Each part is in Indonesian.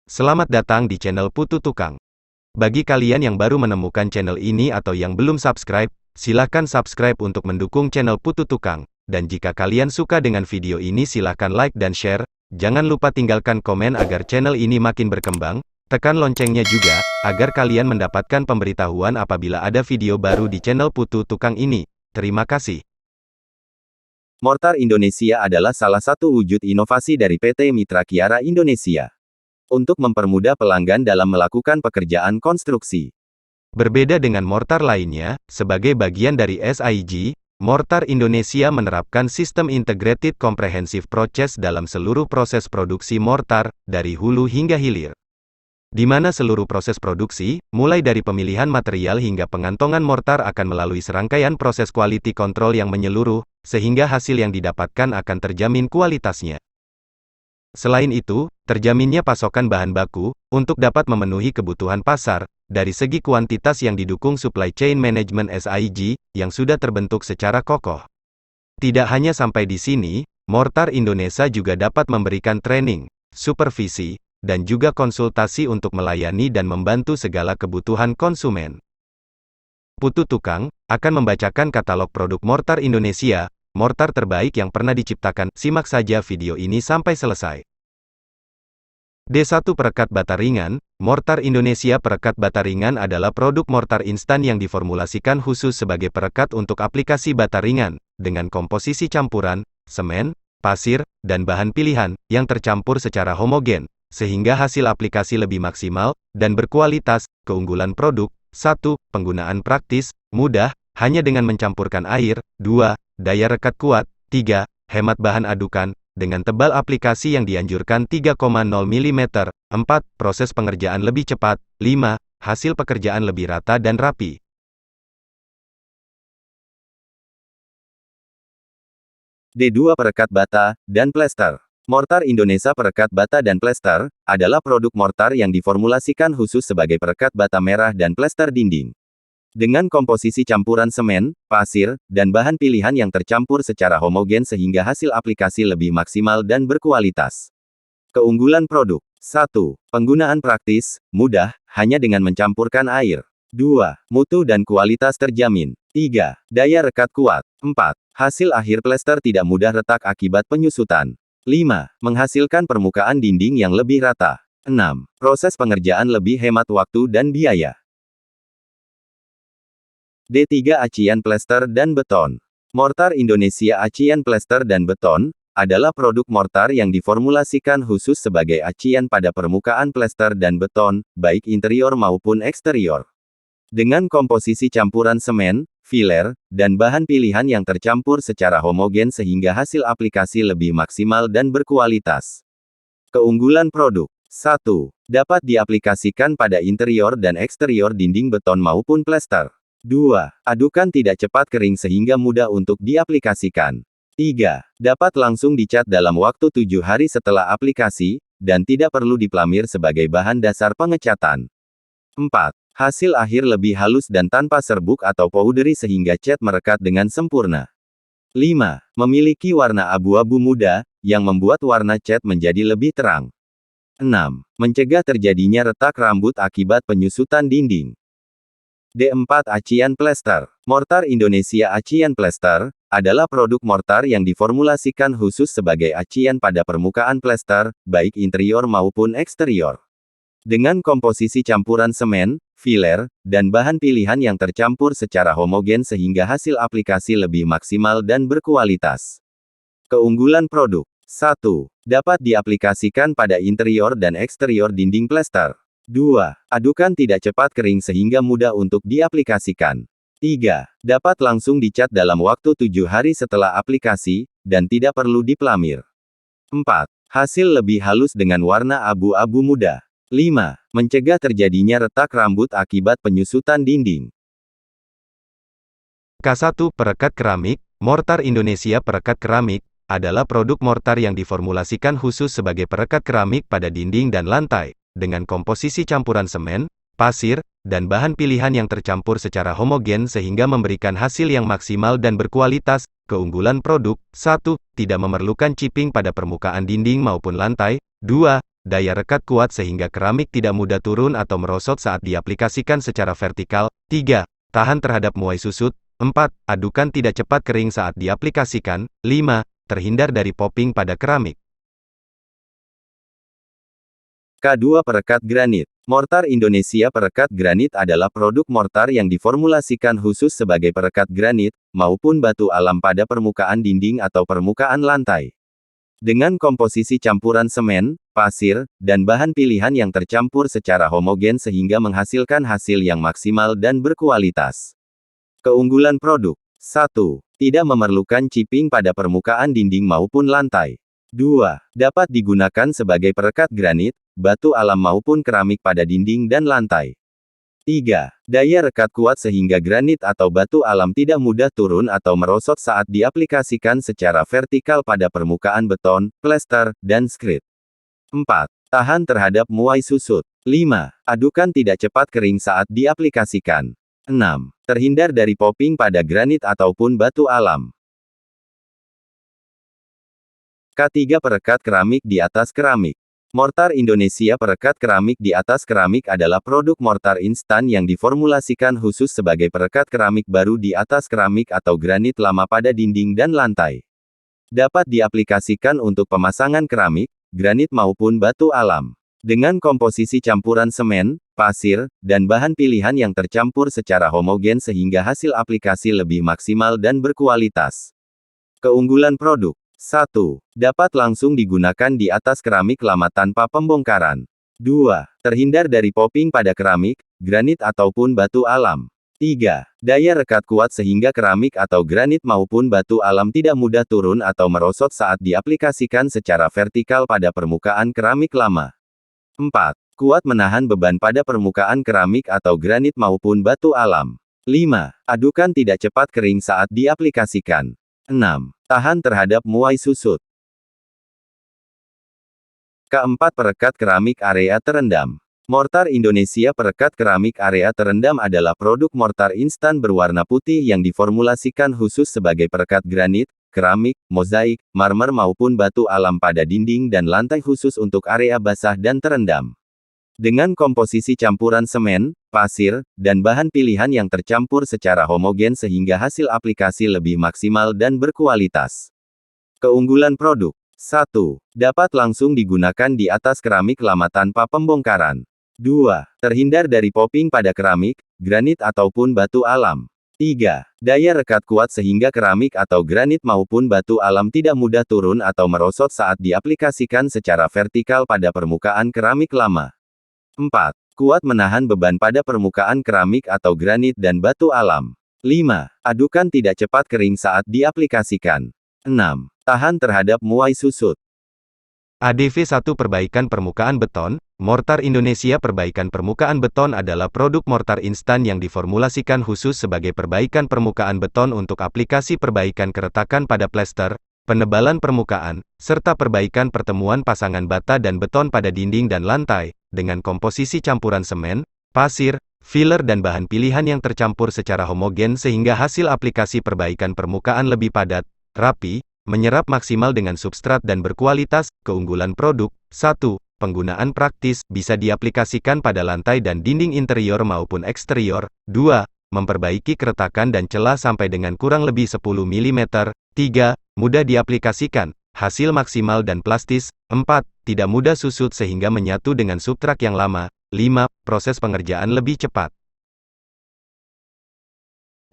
Selamat datang di channel Putu Tukang. Bagi kalian yang baru menemukan channel ini atau yang belum subscribe, silakan subscribe untuk mendukung channel Putu Tukang. Dan jika kalian suka dengan video ini silakan like dan share, jangan lupa tinggalkan komen agar channel ini makin berkembang, tekan loncengnya juga, agar kalian mendapatkan pemberitahuan apabila ada video baru di channel Putu Tukang ini. Terima kasih. Mortar Indonesia adalah salah satu wujud inovasi dari PT Mitra Kiara Indonesia untuk mempermudah pelanggan dalam melakukan pekerjaan konstruksi. Berbeda dengan mortar lainnya, sebagai bagian dari SIG, Mortar Indonesia menerapkan sistem Integrated Comprehensive Process dalam seluruh proses produksi mortar, dari hulu hingga hilir. Di mana seluruh proses produksi, mulai dari pemilihan material hingga pengantongan mortar akan melalui serangkaian proses quality control yang menyeluruh, sehingga hasil yang didapatkan akan terjamin kualitasnya. Selain itu, terjaminnya pasokan bahan baku, untuk dapat memenuhi kebutuhan pasar, dari segi kuantitas yang didukung supply chain management SIG, yang sudah terbentuk secara kokoh. Tidak hanya sampai di sini, Mortar Indonesia juga dapat memberikan training, supervisi, dan juga konsultasi untuk melayani dan membantu segala kebutuhan konsumen. Putu Tukang akan membacakan katalog produk Mortar Indonesia, mortar terbaik yang pernah diciptakan. Simak saja video ini sampai selesai. D1 Perekat Bata Ringan. Mortar Indonesia Perekat Bata Ringan adalah produk mortar instan yang diformulasikan khusus sebagai perekat untuk aplikasi bata ringan, dengan komposisi campuran, semen, pasir, dan bahan pilihan, yang tercampur secara homogen, sehingga hasil aplikasi lebih maksimal, dan berkualitas. Keunggulan produk: 1. Penggunaan praktis, mudah, hanya dengan mencampurkan air. 2. Daya rekat kuat. 3. Hemat bahan adukan, dengan tebal aplikasi yang dianjurkan 3,0 mm. 4. Proses pengerjaan lebih cepat. 5. Hasil pekerjaan lebih rata dan rapi. D2 Perekat Bata dan Plester. Mortar Indonesia Perekat Bata dan Plester adalah produk mortar yang diformulasikan khusus sebagai perekat bata merah dan plester dinding. Dengan komposisi campuran semen, pasir, dan bahan pilihan yang tercampur secara homogen sehingga hasil aplikasi lebih maksimal dan berkualitas. Keunggulan produk: 1. Penggunaan praktis, mudah, hanya dengan mencampurkan air. 2. Mutu dan kualitas terjamin. 3. Daya rekat kuat. 4. Hasil akhir plester tidak mudah retak akibat penyusutan. 5. Menghasilkan permukaan dinding yang lebih rata. 6. Proses pengerjaan lebih hemat waktu dan biaya. D3 Acian Plester dan Beton. Mortar Indonesia Acian Plester dan Beton adalah produk mortar yang diformulasikan khusus sebagai acian pada permukaan plester dan beton, baik interior maupun eksterior. Dengan komposisi campuran semen, filler, dan bahan pilihan yang tercampur secara homogen sehingga hasil aplikasi lebih maksimal dan berkualitas. Keunggulan produk: 1. Dapat diaplikasikan pada interior dan eksterior dinding beton maupun plester. 2. Adukan tidak cepat kering sehingga mudah untuk diaplikasikan. 3. Dapat langsung dicat dalam waktu 7 hari setelah aplikasi, dan tidak perlu diplamir sebagai bahan dasar pengecatan. 4. Hasil akhir lebih halus dan tanpa serbuk atau powdery sehingga cat merekat dengan sempurna. 5. Memiliki warna abu-abu muda, yang membuat warna cat menjadi lebih terang. 6. Mencegah terjadinya retak rambut akibat penyusutan dinding. D4 Acian Plester. Mortar Indonesia Acian Plester adalah produk mortar yang diformulasikan khusus sebagai acian pada permukaan plester, baik interior maupun eksterior. Dengan komposisi campuran semen, filler, dan bahan pilihan yang tercampur secara homogen sehingga hasil aplikasi lebih maksimal dan berkualitas. Keunggulan produk: 1. Dapat diaplikasikan pada interior dan eksterior dinding plester. 2. Adukan tidak cepat kering sehingga mudah untuk diaplikasikan. 3. Dapat langsung dicat dalam waktu 7 hari setelah aplikasi, dan tidak perlu diplamir. 4. Hasil lebih halus dengan warna abu-abu muda. 5. Mencegah terjadinya retak rambut akibat penyusutan dinding. K1 Perekat Keramik. Mortar Indonesia Perekat Keramik adalah produk mortar yang diformulasikan khusus sebagai perekat keramik pada dinding dan lantai, dengan komposisi campuran semen, pasir, dan bahan pilihan yang tercampur secara homogen sehingga memberikan hasil yang maksimal dan berkualitas. Keunggulan produk: 1. Tidak memerlukan chipping pada permukaan dinding maupun lantai. 2. Daya rekat kuat sehingga keramik tidak mudah turun atau merosot saat diaplikasikan secara vertikal. 3. Tahan terhadap muai susut. 4. Adukan tidak cepat kering saat diaplikasikan. 5. Terhindar dari popping pada keramik. K2 Perekat Granit. Mortar Indonesia Perekat Granit adalah produk mortar yang diformulasikan khusus sebagai perekat granit, maupun batu alam pada permukaan dinding atau permukaan lantai. Dengan komposisi campuran semen, pasir, dan bahan pilihan yang tercampur secara homogen sehingga menghasilkan hasil yang maksimal dan berkualitas. Keunggulan produk. 1. Tidak memerlukan chipping pada permukaan dinding maupun lantai. 2. Dapat digunakan sebagai perekat granit, batu alam maupun keramik pada dinding dan lantai. 3. Daya rekat kuat sehingga granit atau batu alam tidak mudah turun atau merosot saat diaplikasikan secara vertikal pada permukaan beton, plester, dan skrit. 4. Tahan terhadap muai susut. 5. Adukan tidak cepat kering saat diaplikasikan. 6. Terhindar dari popping pada granit ataupun batu alam. K3 Perekat keramik di atas keramik. Mortar Indonesia Perekat keramik di atas keramik adalah produk mortar instan yang diformulasikan khusus sebagai perekat keramik baru di atas keramik atau granit lama pada dinding dan lantai. Dapat diaplikasikan untuk pemasangan keramik, granit maupun batu alam. Dengan komposisi campuran semen, pasir, dan bahan pilihan yang tercampur secara homogen sehingga hasil aplikasi lebih maksimal dan berkualitas. Keunggulan produk. 1. Dapat langsung digunakan di atas keramik lama tanpa pembongkaran. 2. Terhindar dari popping pada keramik, granit ataupun batu alam. 3. Daya rekat kuat sehingga keramik atau granit maupun batu alam tidak mudah turun atau merosot saat diaplikasikan secara vertikal pada permukaan keramik lama. 4. Kuat menahan beban pada permukaan keramik atau granit maupun batu alam. 5. Adukan tidak cepat kering saat diaplikasikan. 6. Tahan terhadap muai susut. Keempat Perekat keramik area terendam. Mortar Indonesia Perekat keramik area terendam adalah produk mortar instan berwarna putih yang diformulasikan khusus sebagai perekat granit, keramik, mozaik, marmer maupun batu alam pada dinding dan lantai khusus untuk area basah dan terendam. Dengan komposisi campuran semen, pasir, dan bahan pilihan yang tercampur secara homogen sehingga hasil aplikasi lebih maksimal dan berkualitas. Keunggulan produk. 1. Dapat langsung digunakan di atas keramik lama tanpa pembongkaran. 2. Terhindar dari popping pada keramik, granit ataupun batu alam. 3. Daya rekat kuat sehingga keramik atau granit maupun batu alam tidak mudah turun atau merosot saat diaplikasikan secara vertikal pada permukaan keramik lama. 4. Kuat menahan beban pada permukaan keramik atau granit dan batu alam. 5. Adukan tidak cepat kering saat diaplikasikan. 6. Tahan terhadap muai susut. ADV 1 Perbaikan permukaan beton. Mortar Indonesia Perbaikan permukaan beton adalah produk mortar instan yang diformulasikan khusus sebagai perbaikan permukaan beton untuk aplikasi perbaikan keretakan pada plester, penebalan permukaan, serta perbaikan pertemuan pasangan bata dan beton pada dinding dan lantai, dengan komposisi campuran semen, pasir, filler dan bahan pilihan yang tercampur secara homogen sehingga hasil aplikasi perbaikan permukaan lebih padat, rapi, menyerap maksimal dengan substrat dan berkualitas. Keunggulan produk. 1. Penggunaan praktis, bisa diaplikasikan pada lantai dan dinding interior maupun eksterior. 2. Memperbaiki keretakan dan celah sampai dengan kurang lebih 10 mm. 3. Mudah diaplikasikan, hasil maksimal dan plastis. 4. Tidak mudah susut sehingga menyatu dengan substrat yang lama. 5. Proses pengerjaan lebih cepat.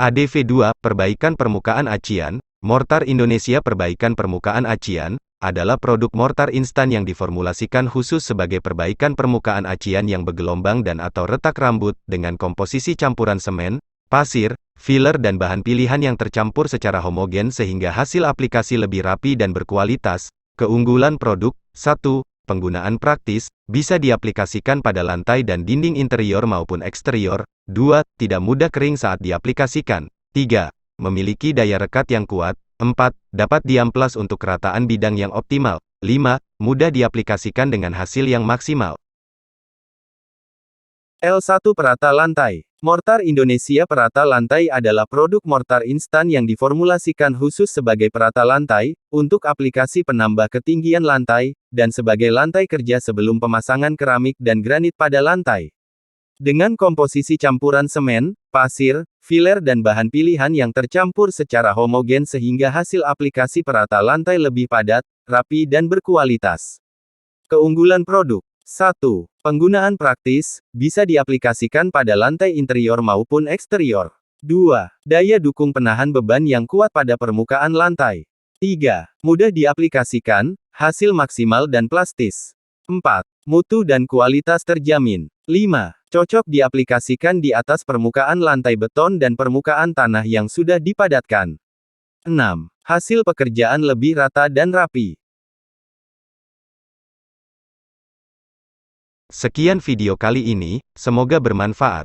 ADV 2 Perbaikan permukaan acian. Mortar Indonesia Perbaikan permukaan acian adalah produk mortar instan yang diformulasikan khusus sebagai perbaikan permukaan acian yang bergelombang dan atau retak rambut dengan komposisi campuran semen, pasir, filler dan bahan pilihan yang tercampur secara homogen sehingga hasil aplikasi lebih rapi dan berkualitas. Keunggulan produk. 1. Penggunaan praktis, bisa diaplikasikan pada lantai dan dinding interior maupun eksterior. 2. Tidak mudah kering saat diaplikasikan. 3. Memiliki daya rekat yang kuat. 4. Dapat diamplas untuk kerataan bidang yang optimal. 5. Mudah diaplikasikan dengan hasil yang maksimal. L1 Perata lantai. Mortar Indonesia Perata Lantai adalah produk mortar instan yang diformulasikan khusus sebagai perata lantai, untuk aplikasi penambah ketinggian lantai, dan sebagai lantai kerja sebelum pemasangan keramik dan granit pada lantai. Dengan komposisi campuran semen, pasir, filer dan bahan pilihan yang tercampur secara homogen sehingga hasil aplikasi perata lantai lebih padat, rapi dan berkualitas. Keunggulan produk. 1. Penggunaan praktis, bisa diaplikasikan pada lantai interior maupun eksterior. 2. Daya dukung penahan beban yang kuat pada permukaan lantai. 3. Mudah diaplikasikan, hasil maksimal dan plastis. 4. Mutu dan kualitas terjamin. 5. Cocok diaplikasikan di atas permukaan lantai beton dan permukaan tanah yang sudah dipadatkan. 6. Hasil pekerjaan lebih rata dan rapi. Sekian video kali ini, semoga bermanfaat.